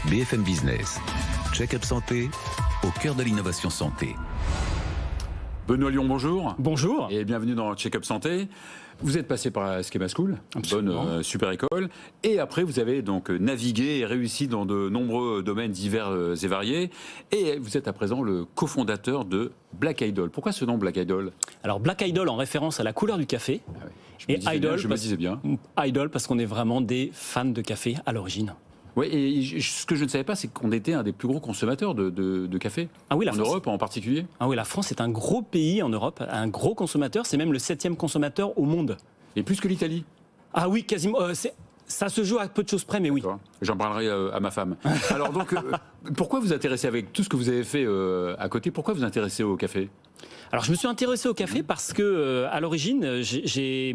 BFM Business. Check-up santé, au cœur de l'innovation santé. Benoît Lyon, bonjour. Bonjour. Et bienvenue dans Check-up Santé. Vous êtes passé par la Schema School, bonne super école. Et après, vous avez donc navigué et réussi dans de nombreux domaines divers et variés. Et vous êtes à présent le cofondateur de Black Idol. Pourquoi ce nom Black Idol ? Alors Black Idol en référence à la couleur du café. Ah oui, et Idol, je me disais bien. Idol parce qu'on est vraiment des fans de café à l'origine. Oui, et ce que je ne savais pas, c'est qu'on était un des plus gros consommateurs de café. Ah oui, en Europe en particulier. Ah oui, la France est un gros pays en Europe, un gros consommateur. C'est même le 7e consommateur au monde. Et plus que l'Italie. Ah oui, quasiment. Ça se joue à peu de choses près, mais oui. J'en parlerai à ma femme. Alors donc, pourquoi vous intéressez avec tout ce que vous avez fait à côté ? Pourquoi vous intéressez au café ? Alors je me suis intéressé au café parce que à l'origine, j'ai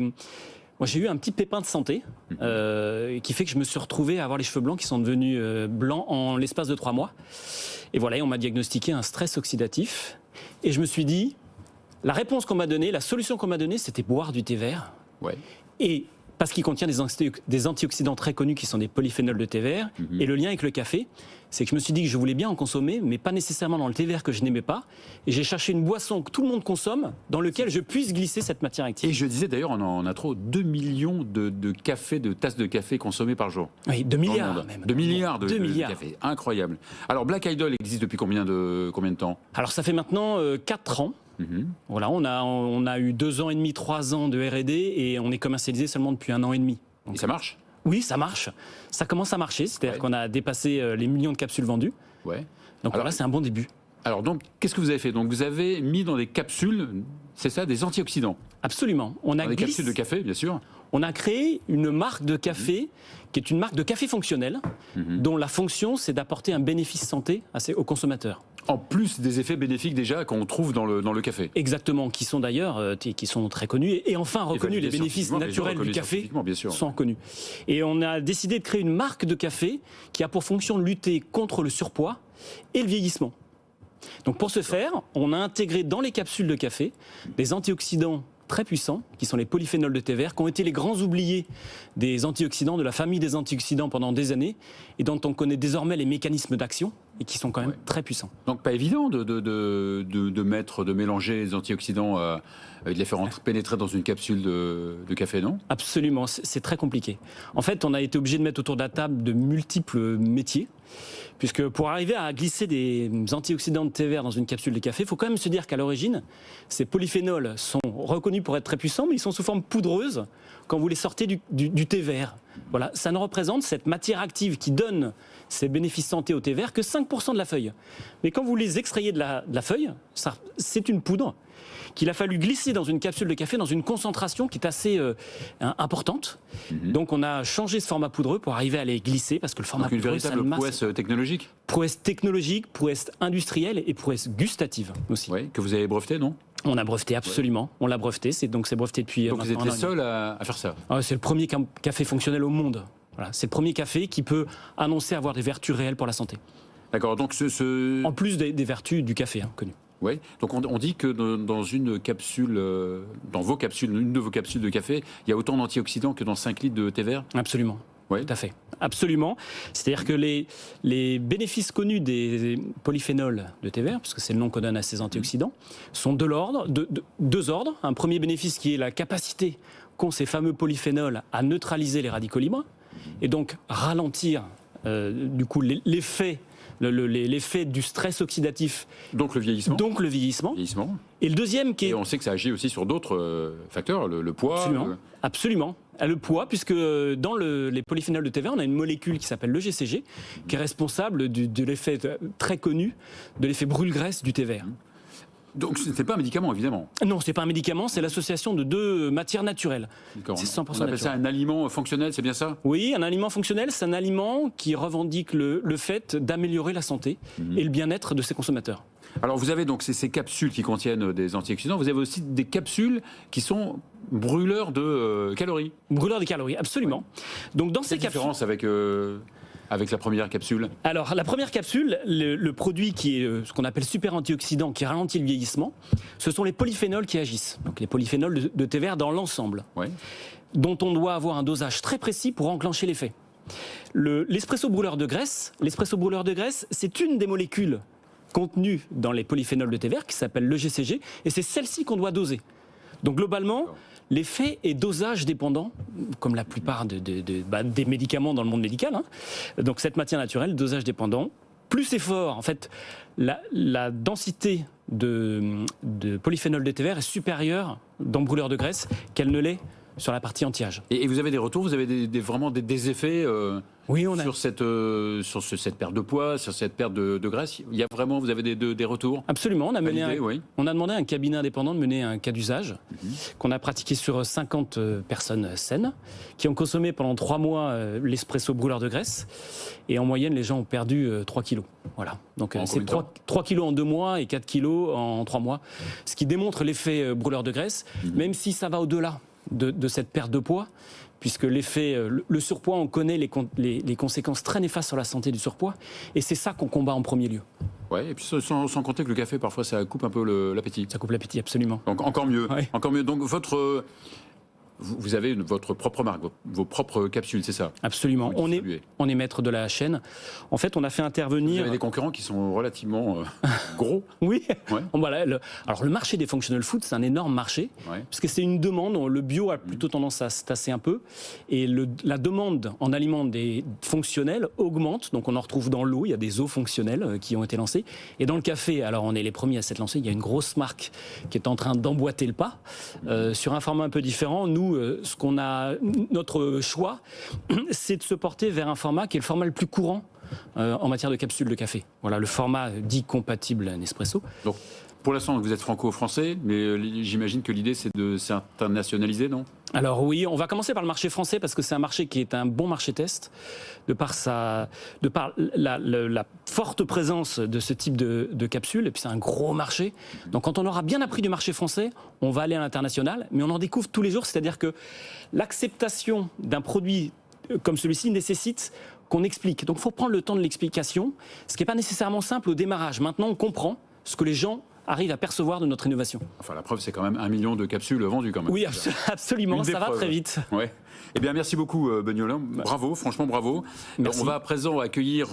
eu un petit pépin de santé qui fait que je me suis retrouvé à avoir les cheveux blancs qui sont devenus blancs en l'espace de 3 mois. Et voilà, on m'a diagnostiqué un stress oxydatif. Et je me suis dit, la réponse qu'on m'a donnée, la solution qu'on m'a donnée, c'était boire du thé vert. Ouais. Et parce qu'il contient des antioxydants très connus qui sont des polyphénols de thé vert. Et le lien avec le café, c'est que je me suis dit que je voulais bien en consommer, mais pas nécessairement dans le thé vert que je n'aimais pas. Et j'ai cherché une boisson que tout le monde consomme, dans laquelle je puisse glisser cette matière active. Et je disais d'ailleurs, on a trop 2 millions de tasses de café consommées par jour. Oui, 2 milliards même. 2 milliards de milliards. café, incroyable. Alors Black Idol existe depuis combien de temps ? Alors ça fait maintenant 4 ans. Voilà, on a eu 2 ans et demi, 3 ans de R&D et on est commercialisé seulement depuis 1 an et demi. Et ça marche ? Oui, ça marche. Ça commence à marcher, c'est-à-dire qu'on a dépassé les millions de capsules vendues. Ouais. Donc voilà, c'est un bon début. Alors donc, qu'est-ce que vous avez fait ? Donc vous avez mis dans des capsules, c'est ça, des antioxydants ? Absolument. Dans des capsules de café, bien sûr. On a créé une marque de café qui est une marque de café fonctionnel, dont la fonction, c'est d'apporter un bénéfice santé aux consommateurs. En plus des effets bénéfiques déjà qu'on trouve dans le café. Exactement, qui sont d'ailleurs qui sont très connus et enfin reconnus. Les bénéfices naturels du café sont reconnus. Et on a décidé de créer une marque de café qui a pour fonction de lutter contre le surpoids et le vieillissement. Donc pour ce faire, on a intégré dans les capsules de café des antioxydants très puissants, qui sont les polyphénols de thé vert, qui ont été les grands oubliés des antioxydants, de la famille des antioxydants pendant des années, et dont on connaît désormais les mécanismes d'action, et qui sont quand même très puissants. Donc pas évident de mélanger les antioxydants et de les faire pénétrer dans une capsule de café, non ? Absolument, c'est très compliqué. En fait, on a été obligé de mettre autour de la table de multiples métiers, puisque pour arriver à glisser des antioxydants de thé vert dans une capsule de café, il faut quand même se dire qu'à l'origine, ces polyphénols sont reconnus pour être très puissants, mais ils sont sous forme poudreuse quand vous les sortez du thé vert. Voilà, ça ne représente cette matière active qui donne ces bénéfices santé au thé vert que 5% de la feuille. Mais quand vous les extrayez de la feuille, c'est une poudre qu'il a fallu glisser dans une capsule de café dans une concentration qui est assez importante. Donc on a changé ce format poudreux pour arriver à les glisser parce que le format donc poudreux, une véritable prouesse technologique. Prouesse technologique, prouesse industrielle et prouesse gustative aussi. Oui, que vous avez breveté, non ? On a breveté, absolument. Ouais. On l'a breveté, c'est breveté depuis... Donc vous êtes les seuls à faire ça ? C'est le premier café fonctionnel au monde. Voilà, c'est le premier café qui peut annoncer avoir des vertus réelles pour la santé. D'accord, donc En plus des vertus du café connues. Oui, donc on dit que dans une capsule, dans vos capsules, une de vos capsules de café, il y a autant d'antioxydants que dans 5 litres de thé vert ? Absolument. Oui. Tout à fait. Absolument. C'est-à-dire que les bénéfices connus des polyphénols de thé vert, parce que c'est le nom qu'on donne à ces antioxydants, sont de deux ordres. Un premier bénéfice qui est la capacité qu'ont ces fameux polyphénols à neutraliser les radicaux libres et donc ralentir du coup l'effet du stress oxydatif. Donc le vieillissement. Et le deuxième qui est... Et on sait que ça agit aussi sur d'autres facteurs, le poids. Absolument. Le poids, puisque dans les polyphénols de thé vert, on a une molécule qui s'appelle le GCG, qui est responsable de l'effet très connu, de l'effet brûle-graisse du thé vert. Donc ce n'est pas un médicament, évidemment. Non, ce n'est pas un médicament, c'est l'association de 2 matières naturelles. C'est 100% on appelle ça un aliment fonctionnel, c'est bien ça ? Oui, un aliment fonctionnel, c'est un aliment qui revendique le fait d'améliorer la santé et le bien-être de ses consommateurs. Alors vous avez donc ces capsules qui contiennent des antioxydants, vous avez aussi des capsules qui sont brûleurs de calories. Brûleurs de calories, absolument. Ouais. Donc dans ces capsules... différence avec la première capsule ? Alors, la première capsule, le produit qui est ce qu'on appelle super antioxydant, qui ralentit le vieillissement, ce sont les polyphénols qui agissent. Donc, les polyphénols de thé vert dans l'ensemble, dont on doit avoir un dosage très précis pour enclencher l'effet. L'espresso brûleur de graisse, c'est une des molécules contenues dans les polyphénols de thé vert qui s'appelle le GCG, et c'est celle-ci qu'on doit doser. Donc globalement, l'effet est dosage dépendant, comme la plupart des médicaments dans le monde médical. Hein. Donc cette matière naturelle, dosage dépendant. Plus c'est fort, en fait, la densité de polyphénol de thé vert est supérieure dans le brûleur de graisse qu'elle ne l'est sur la partie anti-âge. Et vous avez des retours, vous avez vraiment des effets oui, sur cette perte de poids, sur cette perte de graisse. Il y a vraiment, vous avez des retours? Absolument. On a oui. demandé à un cabinet indépendant de mener un cas d'usage qu'on a pratiqué sur 50 personnes saines qui ont consommé pendant 3 mois l'espresso brûleur de graisse. Et en moyenne, les gens ont perdu 3 kilos. Voilà. Donc c'est 3 kilos en 2 mois et 4 kilos en 3 mois. Ce qui démontre l'effet brûleur de graisse, même si ça va au-delà de cette perte de poids, puisque l'effet, le surpoids, on connaît les conséquences très néfastes sur la santé du surpoids, et c'est ça qu'on combat en premier lieu. Ouais, et puis sans compter que le café, parfois, ça coupe un peu l'appétit. Ça coupe l'appétit, absolument. Donc encore mieux. Ouais. Encore mieux. Donc vous avez votre propre marque, vos propres capsules, c'est ça? Absolument. On est maître de la chaîne. En fait, on a fait intervenir... Vous avez des concurrents qui sont relativement gros. Oui. Ouais. Voilà, alors le marché des functional foods, c'est un énorme marché, parce que c'est une demande. Le bio a plutôt tendance à se tasser un peu, et la demande en aliments des fonctionnels augmente. Donc on en retrouve dans l'eau. Il y a des eaux fonctionnelles qui ont été lancées. Et dans le café, alors on est les premiers à s'être lancés. Il y a une grosse marque qui est en train d'emboîter le pas sur un format un peu différent. Nous, notre choix, c'est de se porter vers un format qui est le format le plus courant en matière de capsules de café. Voilà, le format dit compatible Nespresso. Donc, pour l'instant, vous êtes franco-français, mais j'imagine que l'idée, c'est de s'internationaliser, non? Alors oui, on va commencer par le marché français parce que c'est un marché qui est un bon marché test, de par la forte présence de ce type de capsules, et puis c'est un gros marché. Donc quand on aura bien appris du marché français, on va aller à l'international, mais on en découvre tous les jours, c'est-à-dire que l'acceptation d'un produit comme celui-ci nécessite qu'on explique. Donc il faut prendre le temps de l'explication, ce qui n'est pas nécessairement simple au démarrage. Maintenant, on comprend ce que les gens arrivent à percevoir de notre innovation. Enfin, la preuve, c'est quand même 1 million de capsules vendues quand même. Oui, absolument, ça va très vite. Ouais. Eh bien, merci beaucoup, Benoît Hollande. Bravo, franchement, bravo. Merci. On va à présent accueillir